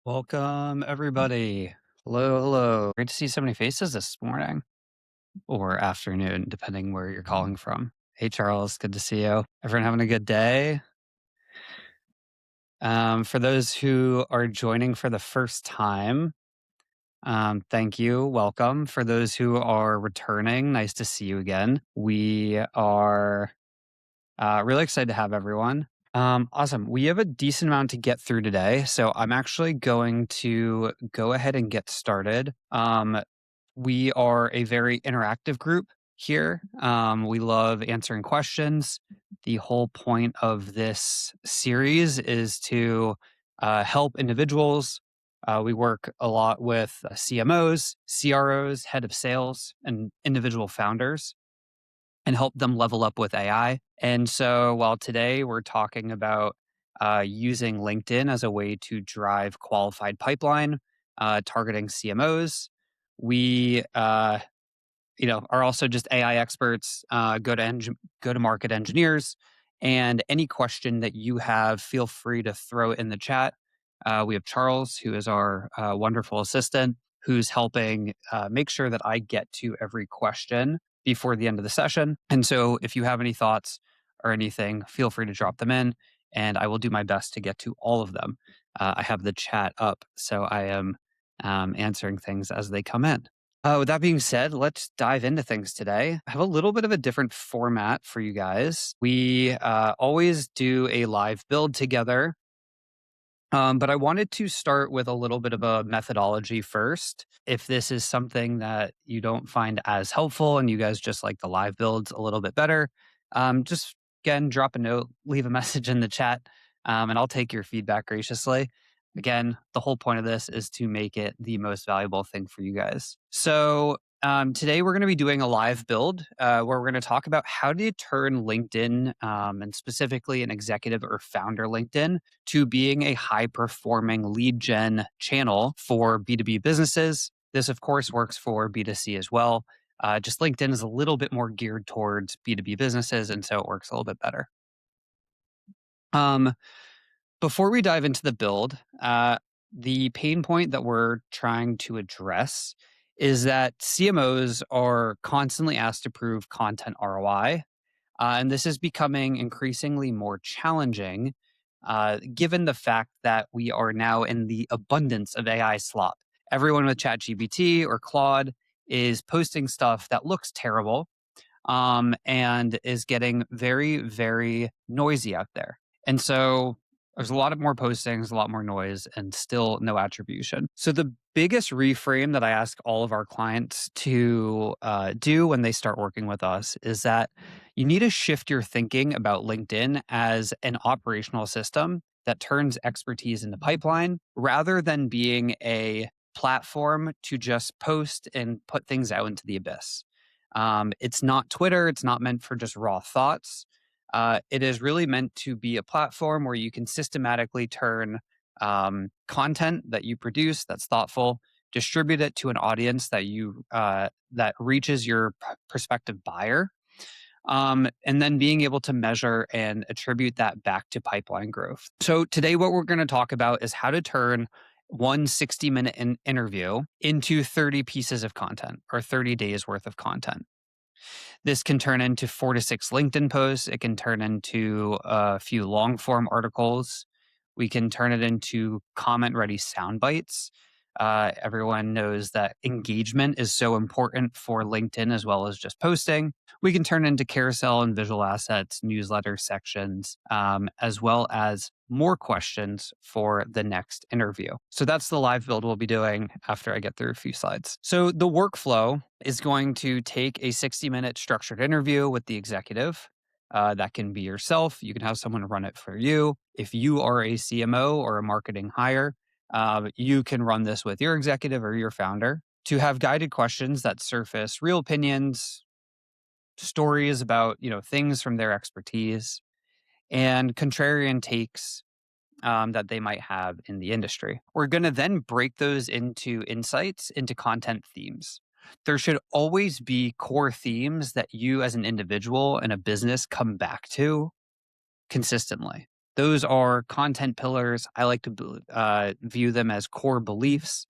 Welcome, everybody. Hello, hello. Great to see so many faces this morning or afternoon, depending where you're calling from. Hey, Charles, good to see you. Everyone having a good day? For those who are joining for the first time, thank you. Welcome. For those who are returning, nice to see you again. We are really excited to have everyone. Awesome. We have a decent amount to get through today, so I'm actually going to go ahead and get started. We are a very interactive group here. We love answering questions. The whole point of this series is to help individuals. We work a lot with CMOs, CROs, head of sales, and individual founders and help them level up with AI. And so while today we're talking about using LinkedIn as a way to drive qualified pipeline, targeting CMOs, we are also just AI experts, go to market engineers, and any question that you have, feel free to throw it in the chat. We have Charles, who is our wonderful assistant, who's helping make sure that I get to every question before the end of the session. And so if you have any thoughts or anything, feel free to drop them in, and I will do my best to get to all of them. I have the chat up, so I am answering things as they come in. With that being said, let's dive into things today. I have a little bit of a different format for you guys. We always do a live build together, but I wanted to start with a little bit of a methodology first. If this is something that you don't find as helpful and you guys just like the live builds a little bit better, just again, drop a note, leave a message in the chat, and I'll take your feedback graciously. Again, the whole point of this is to make it the most valuable thing for you guys. So today we're going to be doing a live build where we're going to talk about how to turn LinkedIn and specifically an executive or founder LinkedIn to being a high performing lead gen channel for B2B businesses. This, of course, works for B2C as well. Just LinkedIn is a little bit more geared towards B2B businesses, and so it works a little bit better. Before we dive into the build, the pain point that we're trying to address is that CMOs are constantly asked to prove content ROI. And this is becoming increasingly more challenging given the fact that we are now in the abundance of AI slop. Everyone with ChatGPT or Claude is posting stuff that looks terrible and is getting very, very noisy out there. And so there's a lot of more postings, a lot more noise, and still no attribution. So the biggest reframe that I ask all of our clients to do when they start working with us is that you need to shift your thinking about LinkedIn as an operational system that turns expertise into pipeline rather than being a platform to just post and put things out into the abyss. It's not Twitter. It's not meant for just raw thoughts. It is really meant to be a platform where you can systematically turn content that you produce that's thoughtful, distribute it to an audience that reaches your prospective buyer, and then being able to measure and attribute that back to pipeline growth. So today, what we're going to talk about is how to turn one 60-minute interview into 30 pieces of content or 30 days worth of content. This can turn into 4 to 6 LinkedIn posts. It can turn into a few long form articles. We can turn it into comment ready sound bites. Everyone knows that engagement is so important for LinkedIn as well as just posting. We can turn into carousel and visual assets, newsletter sections, as well as more questions for the next interview. So that's the live build we'll be doing after I get through a few slides. So the workflow is going to take a 60-minute structured interview with the executive. That can be yourself. You can have someone run it for you. If you are a CMO or a marketing hire, you can run this with your executive or your founder to have guided questions that surface real opinions, stories about things from their expertise, and contrarian takes that they might have in the industry. We're going to then break those into insights, into content themes. There should always be core themes that you as an individual and a business come back to consistently. Those are content pillars. I like to view them as core beliefs.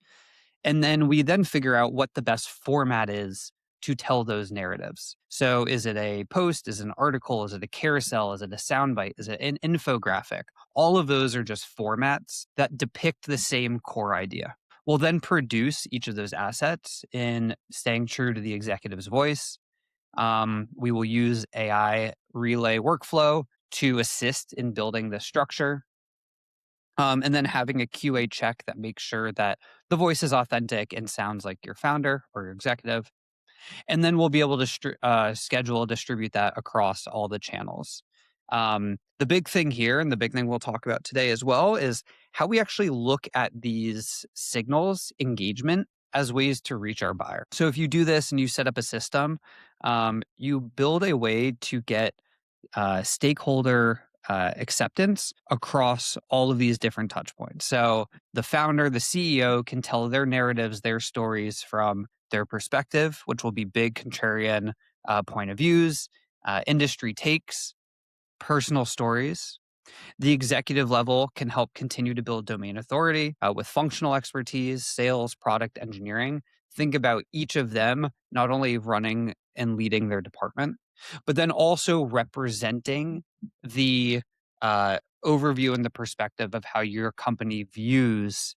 And then we then figure out what the best format is to tell those narratives. So is it a post? Is it an article? Is it a carousel? Is it a soundbite? Is it an infographic? All of those are just formats that depict the same core idea. We'll then produce each of those assets in staying true to the executive's voice. We will use AI relay workflow to assist in building the structure. And then having a QA check that makes sure that the voice is authentic and sounds like your founder or your executive. And then we'll be able to schedule, distribute that across all the channels. The big thing here, and the big thing we'll talk about today as well, is how we actually look at these signals, engagement, as ways to reach our buyer. So if you do this and you set up a system, you build a way to get stakeholder acceptance across all of these different touch points. So the founder, the CEO can tell their narratives, their stories from their perspective, which will be big contrarian point of views, industry takes, personal stories. The executive level can help continue to build domain authority with functional expertise, sales, product engineering. Think about each of them not only running and leading their department, but then also representing the overview and the perspective of how your company views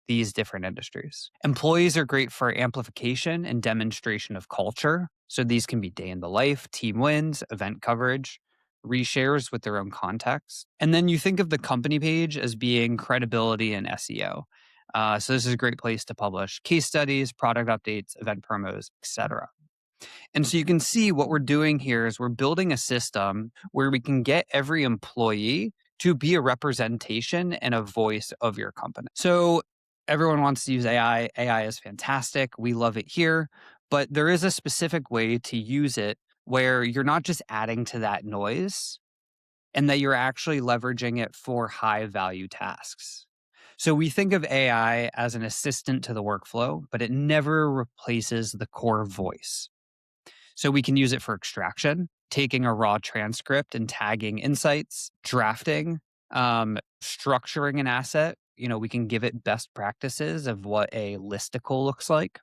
these different industries. Employees are great for amplification and demonstration of culture. So these can be day in the life, team wins, event coverage, reshares with their own context. And then you think of the company page as being credibility and SEO. So this is a great place to publish case studies, product updates, event promos, etc. And so you can see what we're doing here is we're building a system where we can get every employee to be a representation and a voice of your company. So everyone wants to use AI. AI is fantastic. We love it here. But there is a specific way to use it where you're not just adding to that noise and that you're actually leveraging it for high value tasks. So we think of AI as an assistant to the workflow, but it never replaces the core voice. So we can use it for extraction, taking a raw transcript and tagging insights, drafting, structuring an asset. We can give it best practices of what a listicle looks like.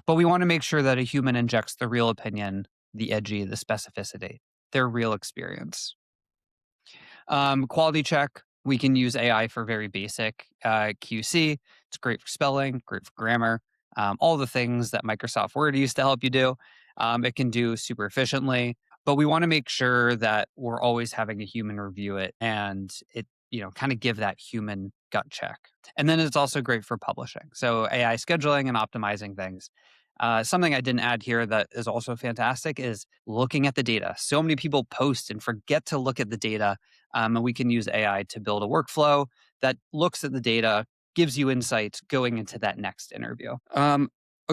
But we want to make sure that a human injects the real opinion, the edgy, the specificity, their real experience. Quality check, we can use AI for very basic QC. It's great for spelling, great for grammar, all the things that Microsoft Word used to help you do. It can do super efficiently, but we want to make sure that we're always having a human review it and it, kind of give that human gut check. And then it's also great for publishing. So AI scheduling and optimizing things. Something I didn't add here that is also fantastic is looking at the data. So many people post and forget to look at the data. And we can use AI to build a workflow that looks at the data, gives you insights going into that next interview. A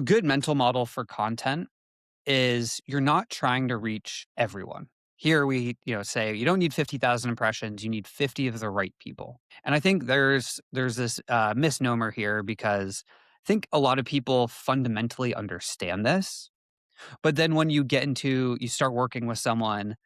good mental model for content is you're not trying to reach everyone. Here we, say you don't need 50,000 impressions, you need 50 of the right people. And I think there's this misnomer here because I think a lot of people fundamentally understand this. But then when you start working with someone,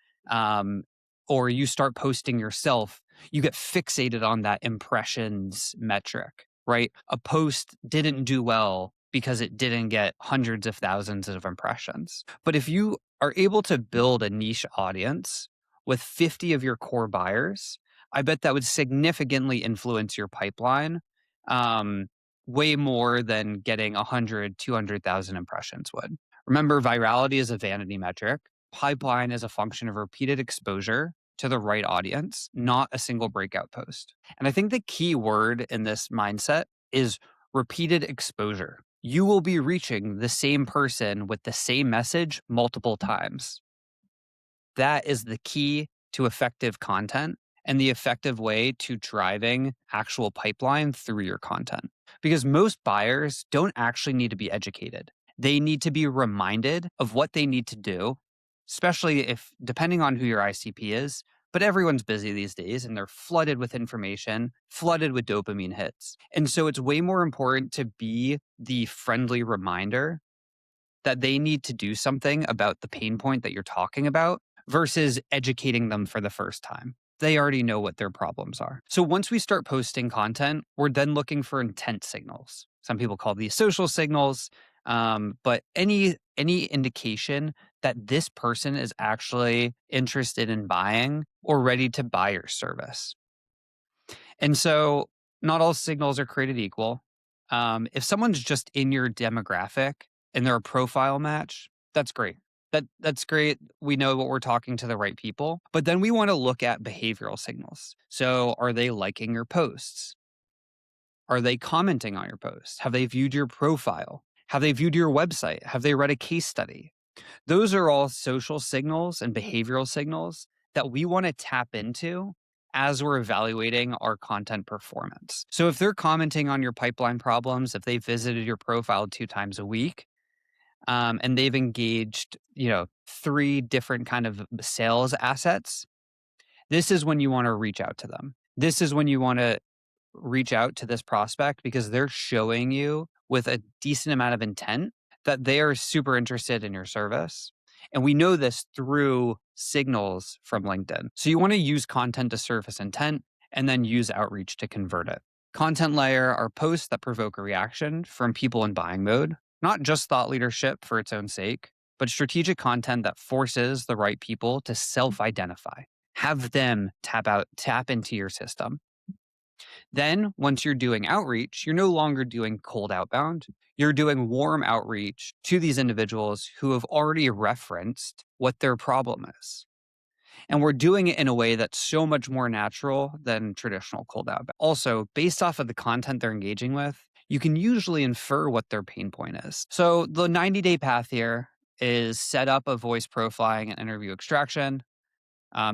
or you start posting yourself, you get fixated on that impressions metric, right? A post didn't do well because it didn't get hundreds of thousands of impressions. But if you are able to build a niche audience with 50 of your core buyers, I bet that would significantly influence your pipeline, way more than getting 100, 200,000 impressions would. Remember, virality is a vanity metric. Pipeline is a function of repeated exposure to the right audience, not a single breakout post. And I think the key word in this mindset is repeated exposure. You will be reaching the same person with the same message multiple times. That is the key to effective content and the effective way to driving actual pipeline through your content. Because most buyers don't actually need to be educated. They need to be reminded of what they need to do, especially depending on who your ICP is. But everyone's busy these days and they're flooded with information, flooded with dopamine hits. And so it's way more important to be the friendly reminder that they need to do something about the pain point that you're talking about versus educating them for the first time. They already know what their problems are. So once we start posting content, we're then looking for intent signals. Some people call these social signals, but any indication that this person is actually interested in buying or ready to buy your service. And so not all signals are created equal. If someone's just in your demographic and they're a profile match, that's great. That's great. We know what we're talking to the right people. But then we want to look at behavioral signals. So are they liking your posts? Are they commenting on your posts? Have they viewed your profile? Have they viewed your website? Have they read a case study? Those are all social signals and behavioral signals that we want to tap into as we're evaluating our content performance. So if they're commenting on your pipeline problems, if they visited your profile 2 times a week, and they've engaged, 3 different kind of sales assets, this is when you want to reach out to them. This is when you want to reach out to this prospect because they're showing you with a decent amount of intent that they are super interested in your service. And we know this through signals from LinkedIn. So you want to use content to surface intent and then use outreach to convert it. Content layer are posts that provoke a reaction from people in buying mode, not just thought leadership for its own sake, but strategic content that forces the right people to self-identify. Have them tap into your system. Then, once you're doing outreach, you're no longer doing cold outbound. You're doing warm outreach to these individuals who have already referenced what their problem is. And we're doing it in a way that's so much more natural than traditional cold outbound. Also, based off of the content they're engaging with, you can usually infer what their pain point is. So, the 90-day path here is set up a voice profiling and interview extraction,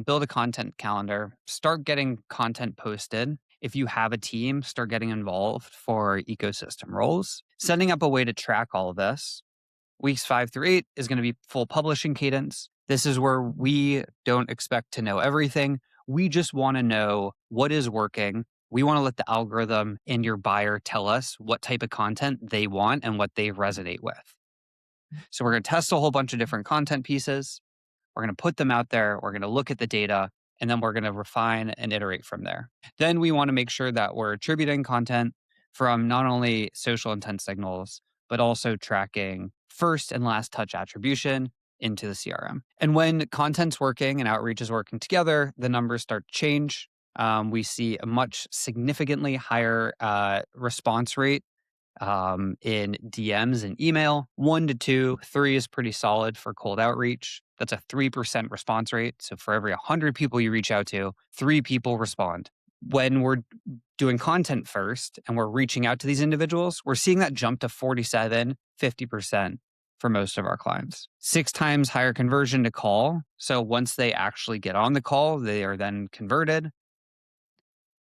build a content calendar, start getting content posted. If you have a team, start getting involved for ecosystem roles. Setting up a way to track all of this. Weeks 5 through 8 is going to be full publishing cadence. This is where we don't expect to know everything. We just want to know what is working. We want to let the algorithm and your buyer tell us what type of content they want and what they resonate with. So we're going to test a whole bunch of different content pieces. We're going to put them out there. We're going to look at the data, and then we're going to refine and iterate from there. Then we want to make sure that we're attributing content from not only social intent signals, but also tracking first and last touch attribution into the CRM. And when content's working and outreach is working together, the numbers start to change. We see a much significantly higher response rate in DMs and email. 1 to 2, 3 is pretty solid for cold outreach. That's a 3% response rate. So for every 100 people you reach out to, 3 people respond. When we're doing content first and we're reaching out to these individuals, we're seeing that jump to 47, 50% for most of our clients. 6 times higher conversion to call. So once they actually get on the call, they are then converted.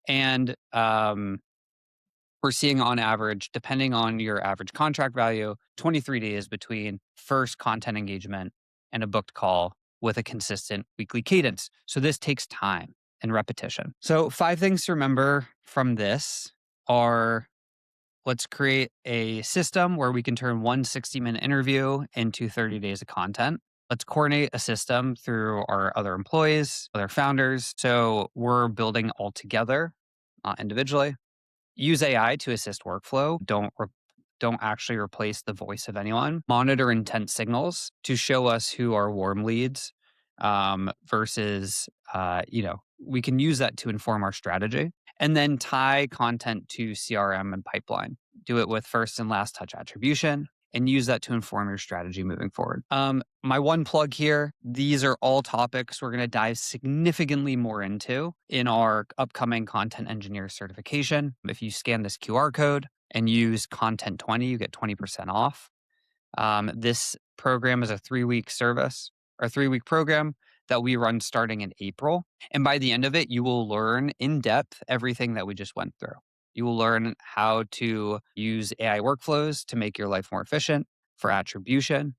And we're seeing on average, depending on your average contract value, 23 days between first content engagement and a booked call with a consistent weekly cadence. So this takes time and repetition. So 5 things to remember from this are: let's create a system where we can turn one 60-minute interview into 30 days of content. Let's coordinate a system through our other employees, other founders. So we're building all together, not individually. Use AI to assist workflow. Don't actually replace the voice of anyone. Monitor intent signals to show us who are warm leads, versus, we can use that to inform our strategy. And then tie content to CRM and pipeline. Do it with first and last touch attribution and use that to inform your strategy moving forward. My one plug here, these are all topics we're going to dive significantly more into in our upcoming content engineer certification. If you scan this QR code and use Content 20, you get 20% off. This program is a 3-week service or 3-week program that we run starting in April. And by the end of it, you will learn in depth everything that we just went through. You will learn how to use AI workflows to make your life more efficient for attribution,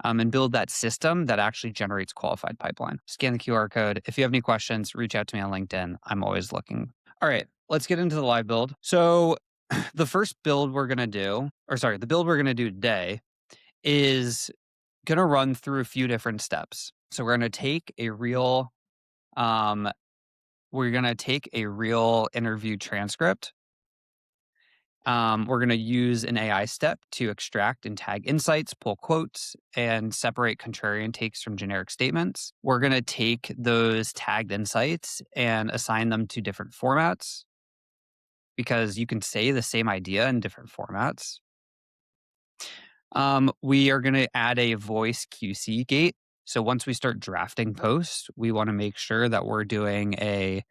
and build that system that actually generates qualified pipeline. Scan the QR code. If you have any questions, reach out to me on LinkedIn. I'm always looking. All right, let's get into the live build. So the first build we're going to do, the build we're going to do today is going to run through a few different steps. So we're going to take a real we're going to take a real interview transcript. We're going to use an AI step to extract and tag insights, pull quotes, and separate contrarian takes from generic statements. We're going to take those tagged insights and assign them to different formats because you can say the same idea in different formats. We are going to add a voice QC gate. So once we start drafting posts, we want to make sure that we're doing a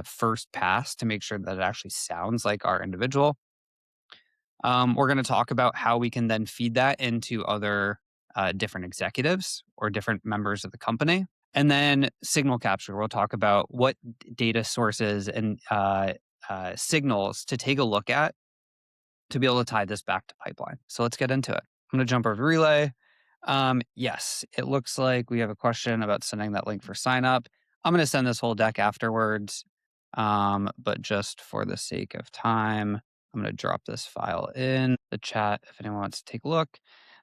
first pass to make sure that it actually sounds like our individual. We're going to talk about how we can then feed that into other different executives or different members of the company. And then signal capture. We'll talk about what data sources and signals to take a look at to be able to tie this back to pipeline. So let's get into it. I'm going to jump over to Relay. Yes, it looks like we have a question about sending that link for sign up. I'm going to send this whole deck afterwards. But just for the sake of time, I'm going to drop this file in the chat if anyone wants to take a look.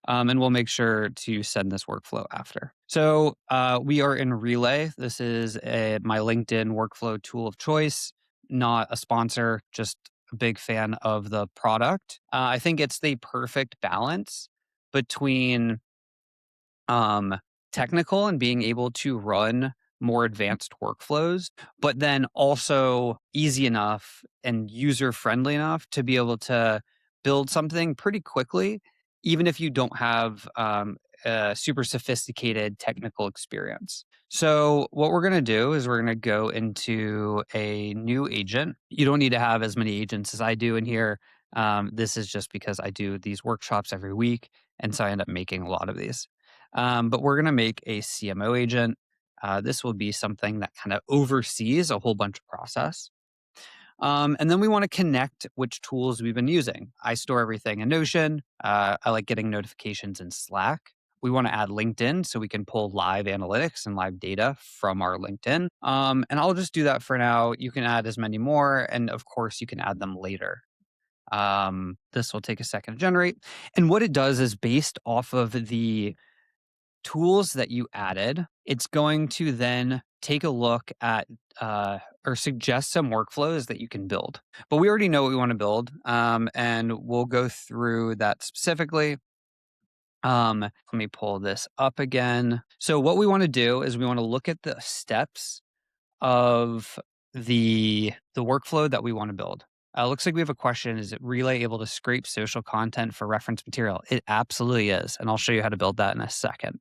And we'll make sure to send this workflow after. So we are in Relay. This is my LinkedIn workflow tool of choice, not a sponsor, just a big fan of the product. I think it's the perfect balance between technical and being able to run more advanced workflows, but then also easy enough and user friendly enough to be able to build something pretty quickly, even if you don't have a super sophisticated technical experience. So what we're going to do is we're going to go into a new agent. You don't need to have as many agents as I do in here. This is just because I do these workshops every week, and so I end up making a lot of these. But we're going to make a CMO agent. This will be something that kind of oversees a whole bunch of process. And then we want to connect which tools we've been using. I store everything in Notion. I like getting notifications in Slack. We want to add LinkedIn so we can pull live analytics and live data from our LinkedIn. And I'll just do that for now. You can add as many more. And of course, you can add them later. This will take a second to generate. And what it does is based off of the tools that you added, it's going to then take a look at or suggest some workflows that you can build. But we already know what we want to build, and we'll go through that specifically. Let me pull this up again. So what we want to do is we want to look at the steps of the workflow that we want to build. Looks like we have a question. Is it Relay able to scrape social content for reference material? It absolutely is. And I'll show you how to build that in a second.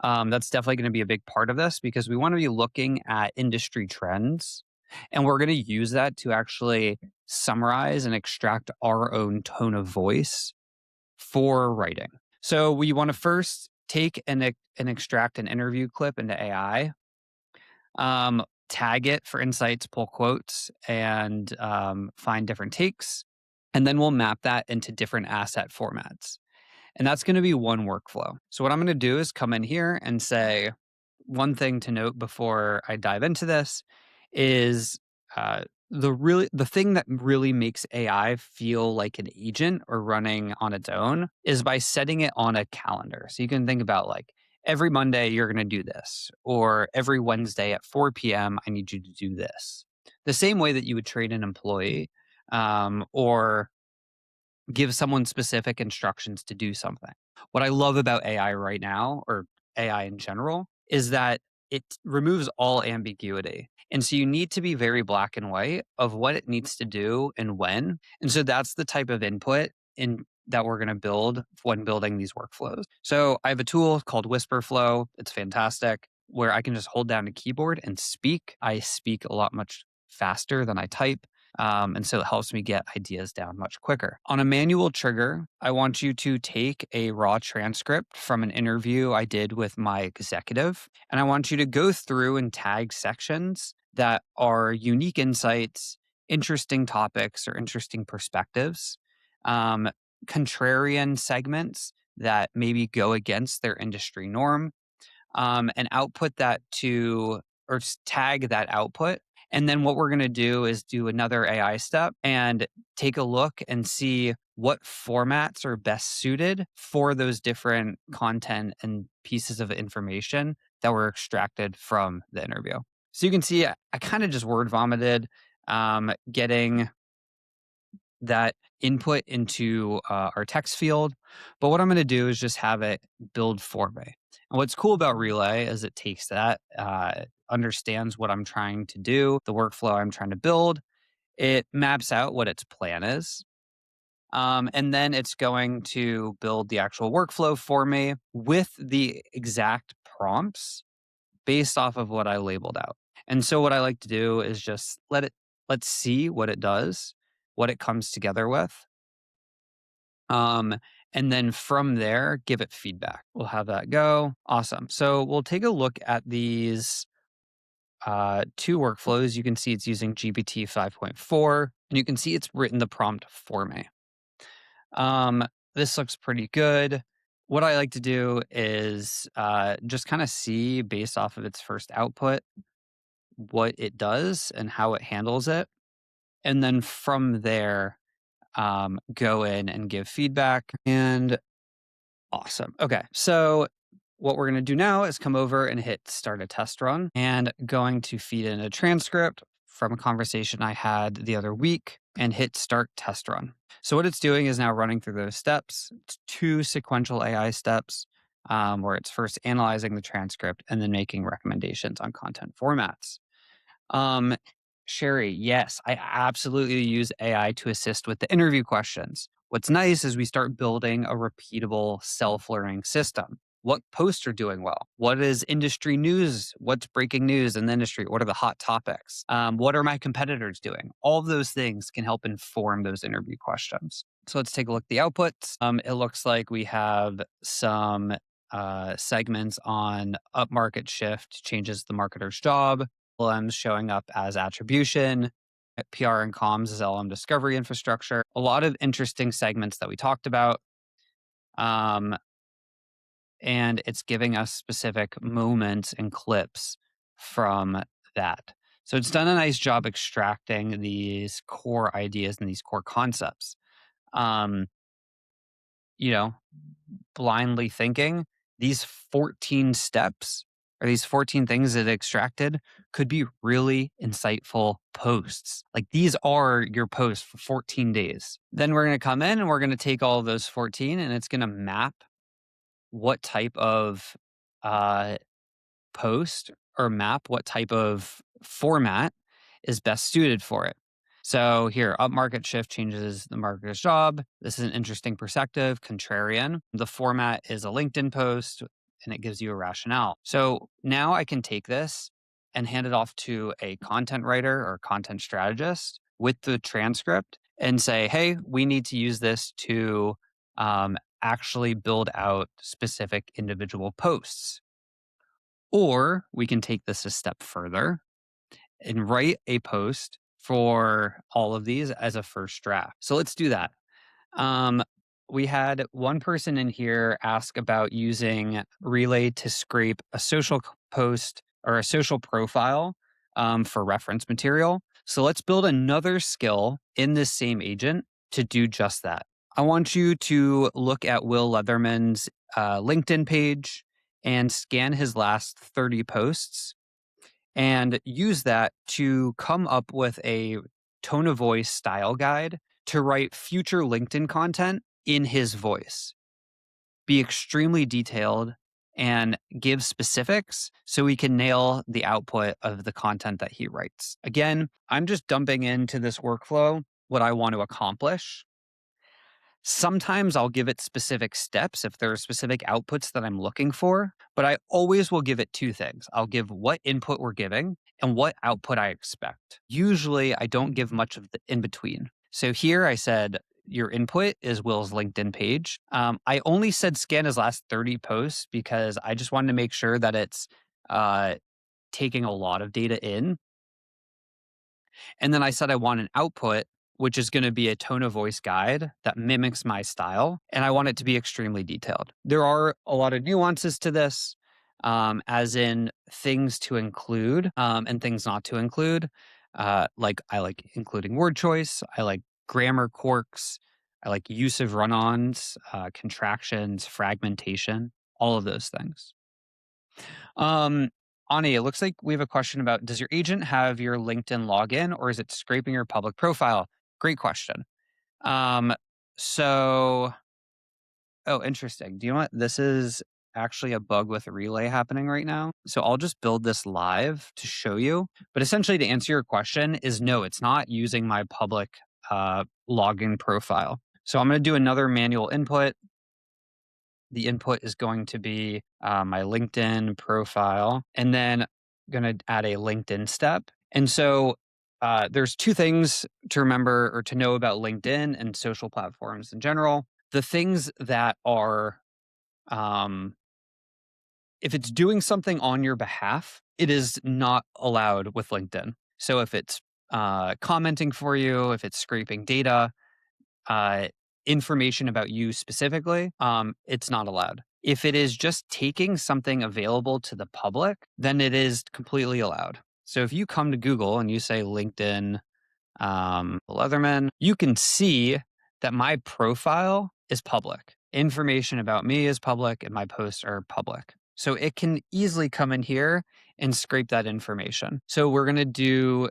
That's definitely going to be a big part of this because we want to be looking at industry trends, and we're going to use that to actually summarize and extract our own tone of voice for writing. So we want to first take and extract an interview clip into AI, tag it for insights, pull quotes, and find different takes. And then we'll map that into different asset formats. And that's going to be one workflow. So what I'm going to do is come in here and say, one thing to note before I dive into this is the thing that really makes AI feel like an agent or running on its own is by setting it on a calendar. So you can think about like every Monday you're going to do this, or every Wednesday at 4 p.m. I need you to do this. The same way that you would train an employee or give someone specific instructions to do something. What I love about AI right now, or AI in general, is that it removes all ambiguity. And so you need to be very black and white of what it needs to do and when. And so that's the type of input that we're going to build when building these workflows. So I have a tool called Whisper Flow. It's fantastic, where I can just hold down a keyboard and speak. I speak a lot much faster than I type. And so it helps me get ideas down much quicker. On a manual trigger, I want you to take a raw transcript from an interview I did with my executive, and I want you to go through and tag sections that are unique insights, interesting topics, or interesting perspectives, contrarian segments that maybe go against their industry norm, and output that or tag that output. And then what we're going to do is do another AI step and take a look and see what formats are best suited for those different content and pieces of information that were extracted from the interview. So you can see I kind of just word vomited, getting that input into our text field. But what I'm going to do is just have it build for me. And what's cool about Relay is it takes that, understands what I'm trying to do, the workflow I'm trying to build. It maps out what its plan is. And then it's going to build the actual workflow for me with the exact prompts based off of what I labeled out. And so what I like to do is just let's see what it does, what it comes together with. Um, and then from there, give it feedback. We'll have that go. Awesome. So we'll take a look at these two workflows. You can see it's using GPT 5.4, and you can see it's written the prompt for me. This looks pretty good. What I like to do is just kind of see based off of its first output what it does and how it handles it. And then from there, go in and give feedback. And awesome. Okay. So what we're going to do now is come over and hit start a test run and going to feed in a transcript from a conversation I had the other week and hit start test run. So what it's doing is now running through those steps. It's 2 sequential AI steps where it's first analyzing the transcript and then making recommendations on content formats. Um, Sherry, yes, I absolutely use AI to assist with the interview questions. What's nice is we start building a repeatable self-learning system. What posts are doing well? What is industry news? What's breaking news in the industry? What are the hot topics? What are my competitors doing? All of those things can help inform those interview questions. So let's take a look at the outputs. It looks like we have some segments on upmarket shift changes the marketer's job. LMs showing up as attribution, PR and comms as LM discovery infrastructure. A lot of interesting segments that we talked about. And it's giving us specific moments and clips from that. So it's done a nice job extracting these core ideas and these core concepts. Um, you know, blindly thinking these 14 steps or these 14 things that it extracted could be really insightful posts. Like these are your posts for 14 days. Then we're going to come in and we're going to take all of those 14 and it's going to map what type of uh, post or map what type of format is best suited for it. So here, upmarket shift changes the marketer's job. This is an interesting perspective, contrarian. The format is a LinkedIn post and it gives you a rationale. So now I can take this and hand it off to a content writer or content strategist with the transcript and say, hey, we need to use this to actually build out specific individual posts. Or we can take this a step further and write a post for all of these as a first draft. So let's do that. We had one person in here ask about using Relay to scrape a social post or a social profile for reference material. So let's build another skill in this same agent to do just that. I want you to look at Will Leatherman's LinkedIn page and scan his last 30 posts and use that to come up with a tone of voice style guide to write future LinkedIn content in his voice. Be extremely detailed and give specifics so we can nail the output of the content that he writes. Again, I'm just dumping into this workflow what I want to accomplish. Sometimes I'll give it specific steps if there are specific outputs that I'm looking for, but I always will give it 2 things. I'll give what input we're giving and what output I expect. Usually I don't give much of the in between. So here I said, your input is Will's LinkedIn page. I only said scan his last 30 posts because I just wanted to make sure that it's taking a lot of data in. And then I said I want an output, which is going to be a tone of voice guide that mimics my style. And I want it to be extremely detailed. There are a lot of nuances to this, as in things to include and things not to include. Like I like including word choice. I like grammar quirks. I like use of run-ons, contractions, fragmentation, all of those things. Ani, it looks like we have a question about, does your agent have your LinkedIn login or is it scraping your public profile? Great question. Um, so, oh, interesting. Do you know what? This is actually a bug with Relay happening right now. So I'll just build this live to show you. But essentially, to answer your question, is no, it's not using my public login profile. So I'm going to do another manual input. The input is going to be my LinkedIn profile, and then I'm going to add a LinkedIn step. And so there's two things to remember or to know about LinkedIn and social platforms in general. The things that are, if it's doing something on your behalf, it is not allowed with LinkedIn. So if it's commenting for you, if it's scraping data, uh, information about you specifically, it's not allowed. If it is just taking something available to the public, then it is completely allowed. So if you come to Google and you say LinkedIn Leatherman, you can see that my profile is public. Information about me is public and my posts are public. So it can easily come in here and scrape that information. So we're going to do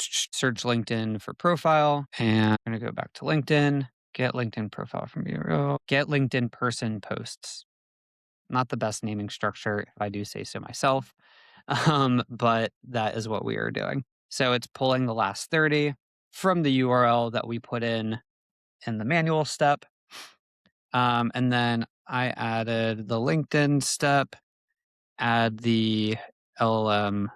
search LinkedIn for profile, and I'm going to go back to LinkedIn, get LinkedIn profile from bureau, get LinkedIn person posts. Not the best naming structure, if I do say so myself, but that is what we are doing. So it's pulling the last 30 from the URL that we put in the manual step. And then I added the LinkedIn step, add the LLM,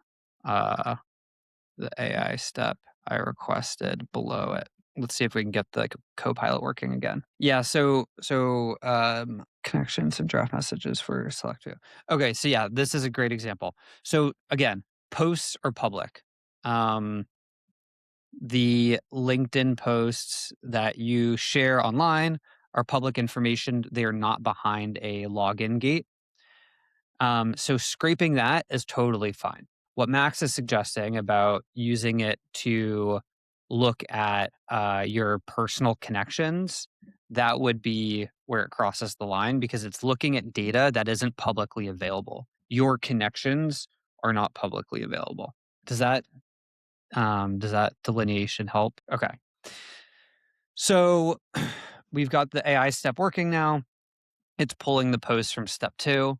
the AI step I requested below it. Let's see if we can get the Copilot working again. Yeah, so connections and draft messages for select view. Okay, so yeah, this is a great example. So again, posts are public. The LinkedIn posts that you share online are public information. They are not behind a login gate. So scraping that is totally fine. What Max is suggesting about using it to look at your personal connections, that would be where it crosses the line because it's looking at data that isn't publicly available. Your connections are not publicly available. Does that delineation help? Okay. So we've got the AI step working now. It's pulling the post from step 2.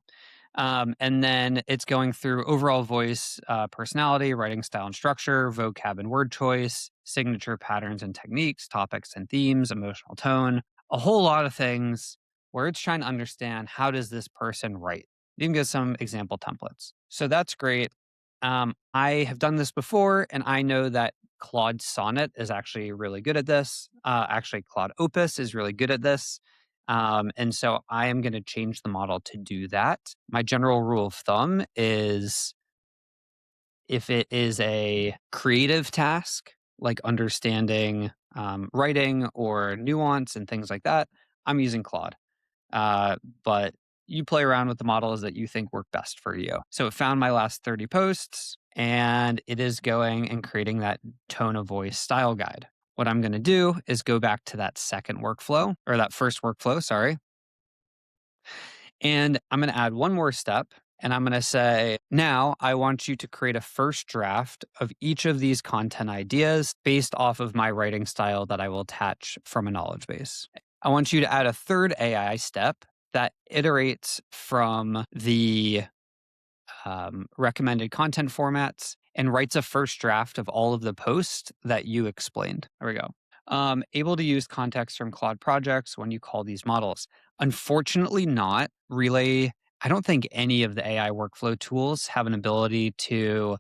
And then it's going through overall voice, personality, writing style and structure, vocab and word choice, signature patterns and techniques, topics and themes, emotional tone, a whole lot of things where it's trying to understand how does this person write. You can get some example templates. So that's great. I have done this before, and I know that Claude Sonnet is actually really good at this. Actually, Claude Opus is really good at this. And so I am going to change the model to do that. My general rule of thumb is if it is a creative task, like understanding writing or nuance and things like that, I'm using Claude. But you play around with the models that you think work best for you. So it found my last 30 posts and it is going and creating that tone of voice style guide. What I'm going to do is go back to that second workflow or that first workflow, sorry. And I'm going to add one more step and I'm going to say, now I want you to create a first draft of each of these content ideas based off of my writing style that I will attach from a knowledge base. I want you to add a third AI step that iterates from the recommended content formats and writes a first draft of all of the posts that you explained. There we go. Able to use context from Claude projects when you call these models. Unfortunately, not. Relay, I don't think any of the AI workflow tools have an ability to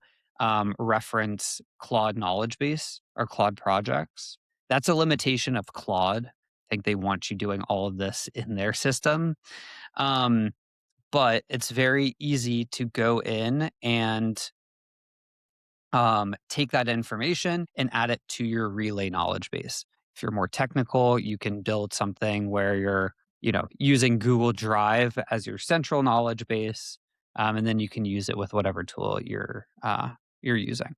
reference Claude knowledge base or Claude projects. That's a limitation of Claude. I think they want you doing all of this in their system. But it's very easy to go in and take that information and add it to your Relay knowledge base. If you're more technical, you can build something where you're, using Google Drive as your central knowledge base, and then you can use it with whatever tool you're using.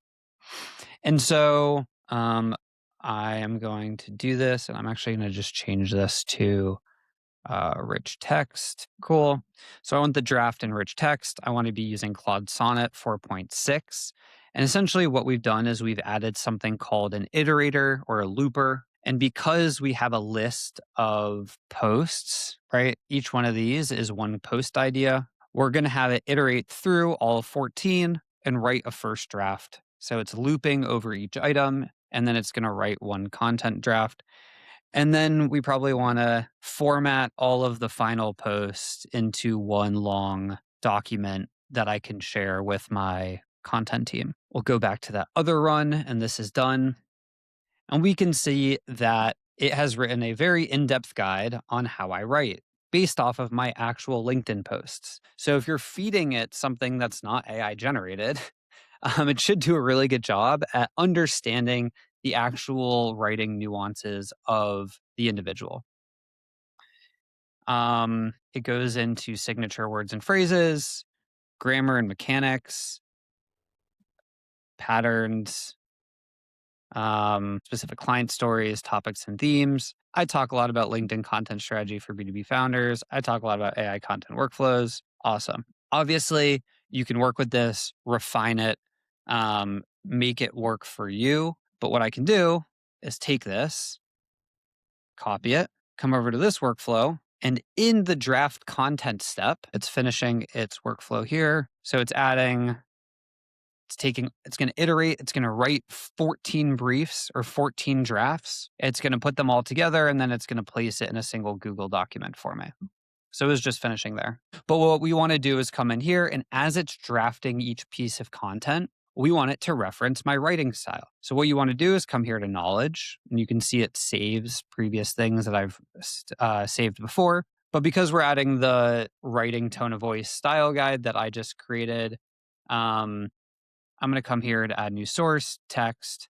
And so I am going to do this, and I'm actually going to just change this to Rich text. Cool. So I want the draft in rich text. I want to be using Claude Sonnet 4.6. And essentially, what we've done is we've added something called an iterator or a looper. And because we have a list of posts, right? Each one of these is one post idea. We're going to have it iterate through all 14 and write a first draft. So it's looping over each item, and then it's going to write one content draft. And then we probably want to format all of the final posts into one long document that I can share with my content team. We'll go back to that other run, and this is done. And we can see that it has written a very in-depth guide on how I write based off of my actual LinkedIn posts. So if you're feeding it something that's not AI generated, it should do a really good job at understanding the actual writing nuances of the individual. It goes into signature words and phrases, grammar and mechanics, patterns, specific client stories, topics, and themes. I talk a lot about LinkedIn content strategy for B2B founders. I talk a lot about AI content workflows. Awesome. Obviously, you can work with this, refine it, make it work for you. But what I can do is take this, copy it, come over to this workflow, and in the draft content step, it's finishing its workflow here. So it's adding, it's going to iterate, it's going to write 14 briefs or 14 drafts. It's going to put them all together, and then it's going to place it in a single Google document for me. So it was just finishing there. But what we want to do is come in here, and as it's drafting each piece of content, we want it to reference my writing style. So what you want to do is come here to knowledge, and you can see it saves previous things that I've saved before. But because we're adding the writing tone of voice style guide that I just created, I'm going to come here to add new source, text,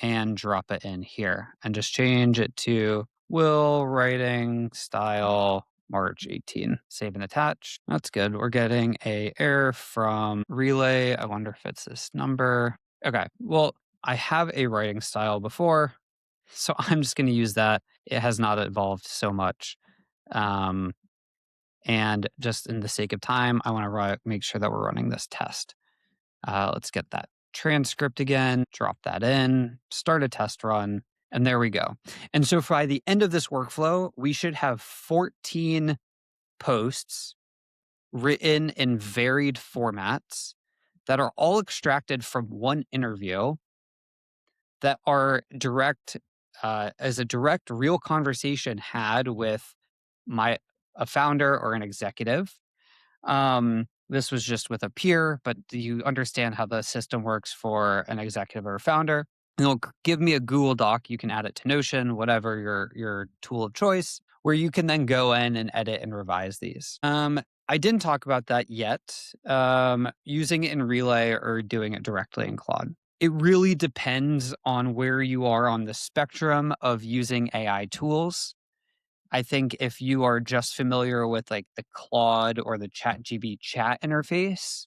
and drop it in here and just change it to Will writing style March 18. Save and attach. That's good. We're getting a error from relay. I wonder if it's this number. Okay. Well, I have a writing style before, so I'm just going to use that. It has not evolved so much. And just in the sake of time, I want to make sure that we're running this test. Let's get that transcript again, drop that in, start a test run, and there we go. And so by the end of this workflow, we should have 14 posts written in varied formats that are all extracted from one interview that are direct, as a direct real conversation had with a founder or an executive. This was just with a peer, but do you understand how the system works for an executive or a founder? And it'll give me a Google Doc. You can add it to Notion, whatever your tool of choice, where you can then go in and edit and revise these. I didn't talk about that yet. Using it in Relay or doing it directly in Claude. It really depends on where you are on the spectrum of using AI tools. I think if you are just familiar with like the Claude or the ChatGPT chat interface,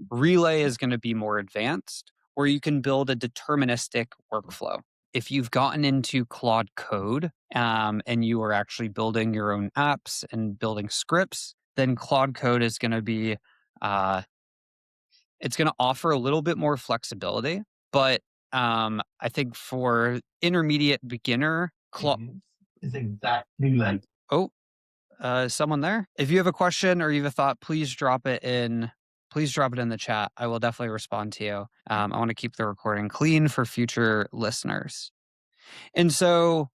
Relay is going to be more advanced, or you can build a deterministic workflow. If you've gotten into Claude Code and you are actually building your own apps and building scripts, then Claude Code is going to be, it's going to offer a little bit more flexibility. But I think for intermediate beginner, Claude is exactly like. Oh, someone there? If you have a question or you have a thought, please drop it in. Please drop it in the chat. I will definitely respond to you. I want to keep the recording clean for future listeners. And so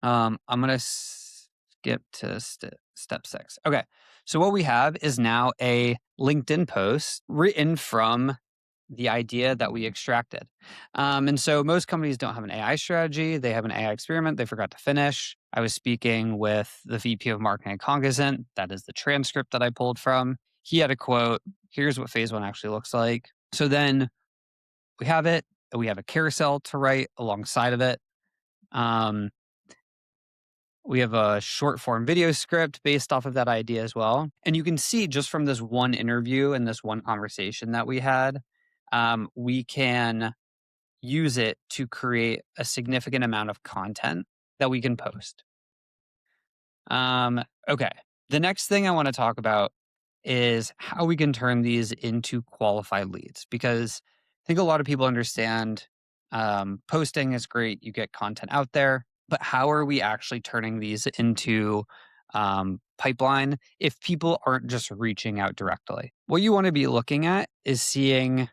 I'm going to skip to step 6. Okay. So what we have is now a LinkedIn post written from the idea that we extracted. And so most companies don't have an AI strategy. They have an AI experiment they forgot to finish. I was speaking with the VP of marketing at Cognizant. That is the transcript that I pulled from. He had a quote. Here's what phase 1 actually looks like. So then we have it. We have a carousel to write alongside of it. We have a short form video script based off of that idea as well. And you can see just from this one interview and this one conversation that we had, we can use it to create a significant amount of content that we can post. Okay. The next thing I want to talk about is how we can turn these into qualified leads because I think a lot of people understand posting is great, you get content out there, but how are we actually turning these into pipeline if people aren't just reaching out directly? What you want to be looking at is seeing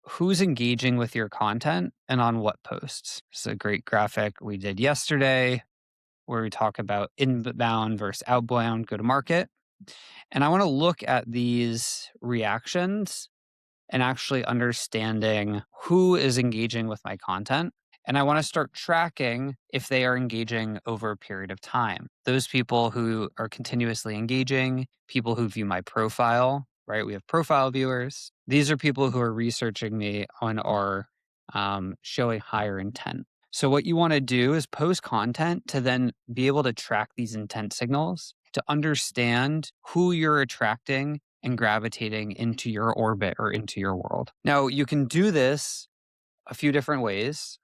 who's engaging with your content and on what posts. It's a great graphic we did yesterday where we talk about inbound versus outbound go to market. And I want to look at these reactions and actually understanding who is engaging with my content. And I want to start tracking if they are engaging over a period of time. Those people who are continuously engaging, people who view my profile, right? We have profile viewers. These are people who are researching me and are showing higher intent. So, what you want to do is post content to then be able to track these intent signals to understand who you're attracting and gravitating into your orbit or into your world. Now, you can do this a few different ways.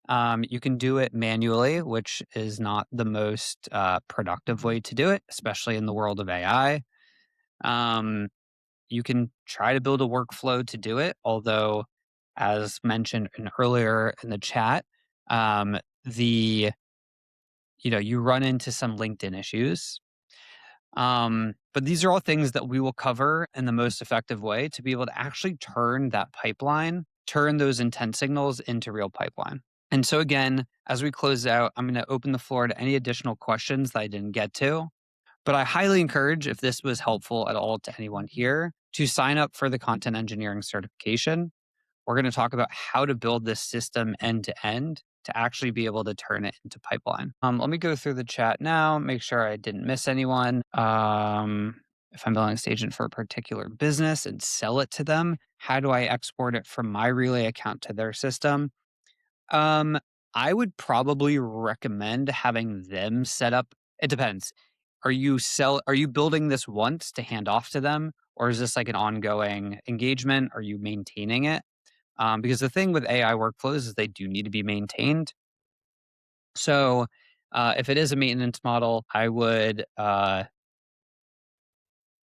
You can do it manually, which is not the most productive way to do it, especially in the world of AI. Um, you can try to build a workflow to do it, although, as mentioned earlier in the chat, um, the you run into some LinkedIn issues. But these are all things that we will cover in the most effective way to be able to actually turn that pipeline, turn those intent signals into real pipeline. And so again, as we close out, I'm going to open the floor to any additional questions that I didn't get to. But I highly encourage, if this was helpful at all to anyone here, to sign up for the content engineering certification. We're going to talk about how to build this system end to end to actually be able to turn it into pipeline. Let me go through the chat now, make sure I didn't miss anyone. If I'm building a stage agent for a particular business and sell it to them, how do I export it from my Relay account to their system? Um, I would probably recommend having them set up. It depends. Are you building this once to hand off to them, or is this like an ongoing engagement? Are you maintaining it? Because the thing with AI workflows is they do need to be maintained. So if it is a maintenance model, I would,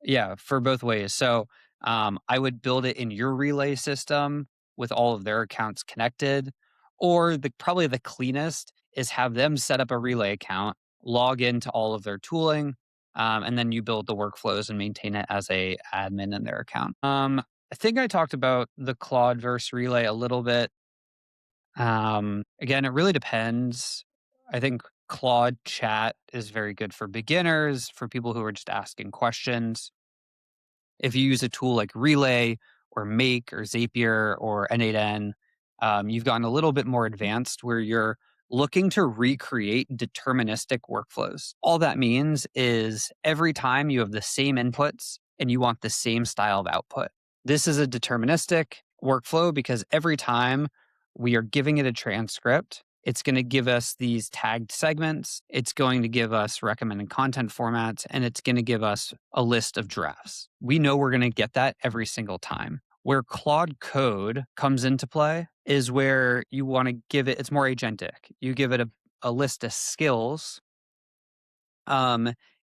yeah, for both ways. So I would build it in your relay system with all of their accounts connected, or probably the cleanest is have them set up a relay account, log into all of their tooling, and then you build the workflows and maintain it as a admin in their account. I think I talked about the Claude versus relay a little bit. Again, it really depends. I think Claude chat is very good for beginners, for people who are just asking questions. If you use a tool like Relay or Make or Zapier or N8N, you've gotten a little bit more advanced where you're looking to recreate deterministic workflows. All that means is every time you have the same inputs and you want the same style of output. This is a deterministic workflow because every time we are giving it a transcript, it's going to give us these tagged segments. It's going to give us recommended content formats, and it's going to give us a list of drafts. We know we're going to get that every single time. Where Claude Code comes into play is where you want to give it, it's more agentic. You give it a list of skills.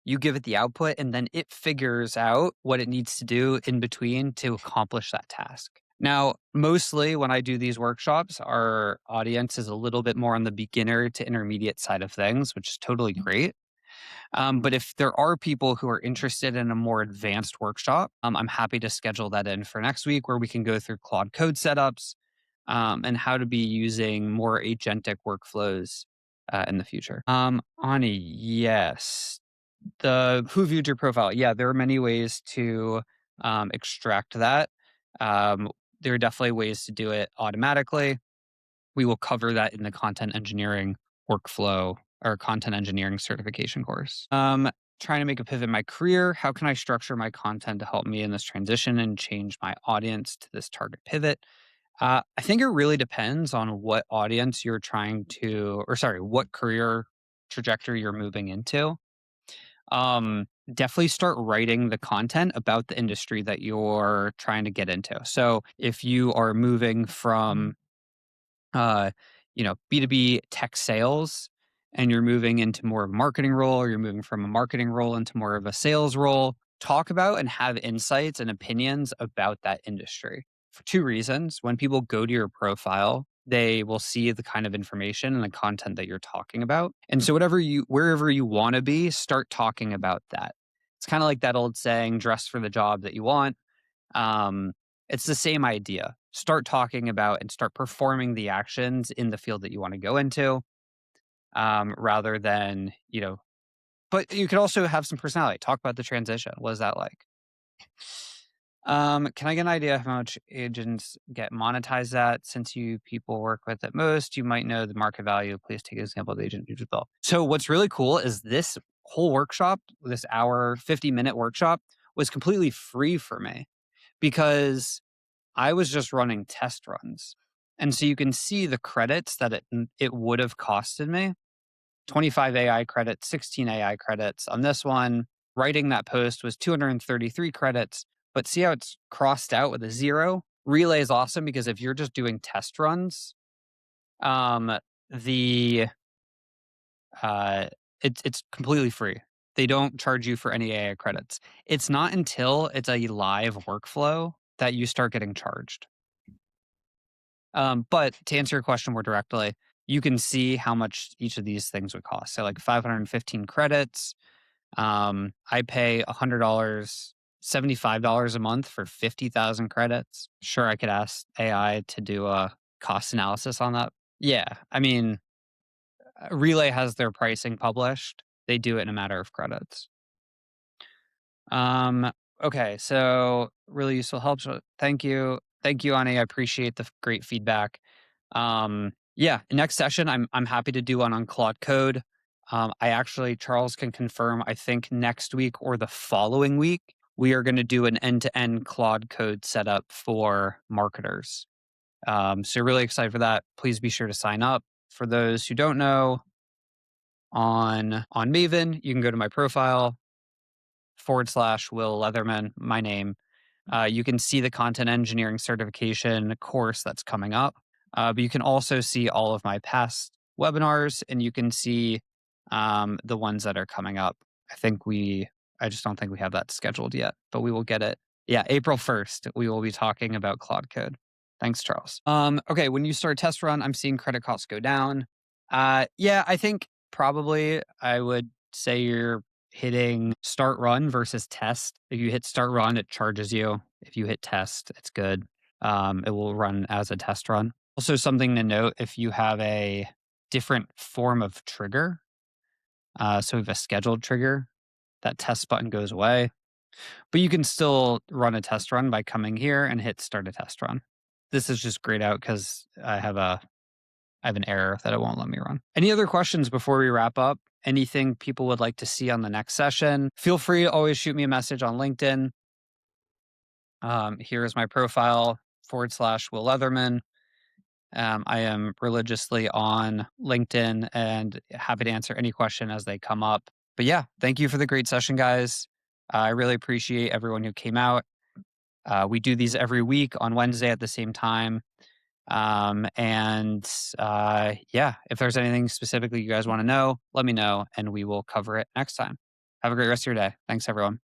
You give it the output, and then it figures out what it needs to do in between to accomplish that task. Now, mostly when I do these workshops, our audience is a little bit more on the beginner to intermediate side of things, which is totally great. But if there are people who are interested in a more advanced workshop, I'm happy to schedule that in for next week where we can go through Claude Code setups and how to be using more agentic workflows in the future. Ani, yes. The who viewed your profile? Yeah, there are many ways to extract that. Um, there are definitely ways to do it automatically. We will cover that in the content engineering workflow or content engineering certification course. Trying to make a pivot in my career. How can I structure my content to help me in this transition and change my audience to this target pivot? I think it really depends on what audience you're trying to, or sorry, what career trajectory you're moving into. Definitely start writing the content about the industry that you're trying to get into. So if you are moving from, B2B tech sales and you're moving into more of a marketing role, or you're moving from a marketing role into more of a sales role, talk about and have insights and opinions about that industry for two reasons. When people go to your profile, they will see the kind of information and the content that you're talking about. And so wherever you want to be, start talking about that. It's kind of like that old saying, dress for the job that you want. Um, it's the same idea. Start talking about and start performing the actions in the field that you want to go into, rather than, but you could also have some personality. Talk about the transition. What is that like? Can I get an idea of how much agents get monetized at? Since you people work with at most, you might know the market value. Please take an example of the agent user bill. So what's really cool is this whole workshop, this hour, 50-minute workshop, was completely free for me because I was just running test runs. And so you can see the credits that it would have costed me. 25 AI credits, 16 AI credits. On this one, writing that post was 233 credits, but see how it's crossed out with a 0? Relay is awesome because if you're just doing test runs, um, the it's completely free. They don't charge you for any AI credits. It's not until it's a live workflow that you start getting charged. But to answer your question more directly, you can see how much each of these things would cost. So like 515 credits. I pay $100, $75 a month for 50,000 credits. Sure, I could ask AI to do a cost analysis on that. Yeah, I mean, Relay has their pricing published. They do it in a matter of credits. Um, okay, so really useful help. So thank you. Thank you, Ani. I appreciate the great feedback. Yeah, next session I'm happy to do one on Claude Code. Charles can confirm, I think next week or the following week, we are going to do an end-to-end Claude Code setup for marketers. So really excited for that. Please be sure to sign up. For those who don't know, on Maven, you can go to my profile, /Will Leatherman, my name. You can see the content engineering certification course that's coming up. But you can also see all of my past webinars, and you can see the ones that are coming up. I just don't think we have that scheduled yet, but we will get it. Yeah, April 1st, we will be talking about Claude Code. Thanks, Charles. Okay, when you start a test run, I'm seeing credit costs go down. Yeah, I think probably I would say you're hitting start run versus test. If you hit start run, it charges you. If you hit test, it's good. It will run as a test run. Also, something to note, if you have a different form of trigger, so we have a scheduled trigger, that test button goes away. But you can still run a test run by coming here and hit start a test run. This is just grayed out because I have an error that it won't let me run. Any other questions before we wrap up? Anything people would like to see on the next session? Feel free to always shoot me a message on LinkedIn. Here is my profile, /Will Leatherman. I am religiously on LinkedIn and happy to answer any question as they come up. But yeah, thank you for the great session, guys. I really appreciate everyone who came out. We do these every week on Wednesday at the same time. Yeah, if there's anything specifically you guys want to know, let me know and we will cover it next time. Have a great rest of your day. Thanks, everyone.